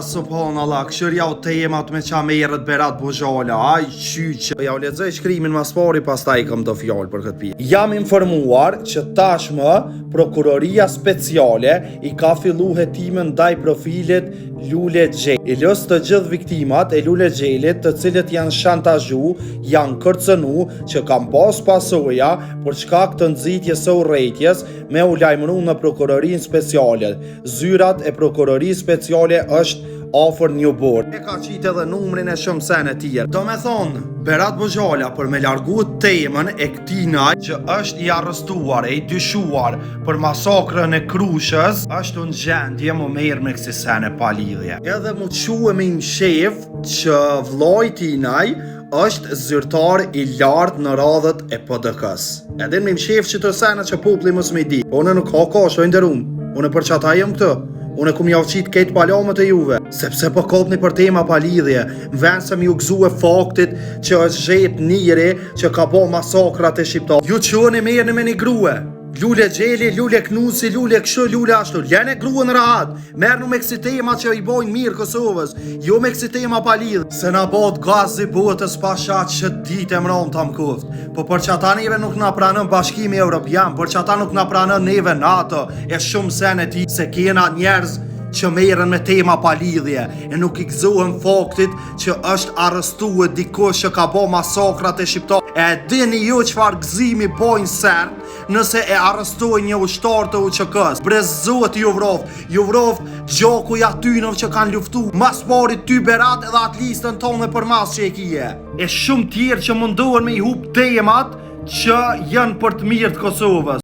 Subhanallah, këshërja u temat me qa me jerët Berat Bozhala, aj qyqë. Ja u lexoj shkrimin mas pari, pas ta i kam do fjallë për këtë pjesë. Jam informuar që tashmë Prokuroria Speciale i ka fillu hetimin ndaj profilit Lule Xheli. I lës të gjithë viktimat e Lule Xhelit, të cilët janë shantazhu, janë kërcënu, që kam pas pasoja për shkak të nxitjes së urrëties me u lajmëru në Prokurorinë Speciale. Zyrat e Prokurorisë Speciale është afër Newport. E ka qitë edhe numrin e shumë sene tjerë. Do me thonë, Berat Bozhala për me largu temën e këtinaj që është i arrestuar e i dyshuar për masakrën e Krushës, është në gjendje më merë me kësi sene pa lidhje. Edhe mu quë me një shef që vllai tinaj është zyrtar i lartë në radhët e PDK-s. Edhe me një shef që të sene që populli mos me di. Unë nuk ka shoj nderum. Unë për çata jem këtë. Unë ku mjavqit këtë palamet e juve, sepse po kopni për tema pa lidhje, në vend se mi u gëzue faktit që është zhet njëri që ka bo masakrat e shqiptar. Ju qëni merrni me një grue, Lule Xheli, Lule Knusi, Lule kështu, Lule ashtu, lene gruën rahat, merrnu me kësi tema që i bojnë mirë Kosovës, jo me kësi tema pa lidhje. Se na bot gazi botës pashat që ditë emron të mkuft, po për që ata neve nuk na pranën Bashkimi Evropian, për që ata nuk na pranën neve NATO, e shumë sene ti se kena njerëz që merren me tema pa lidhje e nuk i gëzohen faktit që është arrestuar dikush që ka bo masakrat e shqiptar. E dini ju çfarë gëzimi bojnë sert nëse e arrestojnë një ushtar të UÇK-s. Brezot ju vroft gjoku ja tynëv që kanë luftu. Mas pari ty Berat edhe atë listën tonë për mas që e kije. E shumë tjerë që mundohen me i hup temat që janë për të mirë të Kosovës.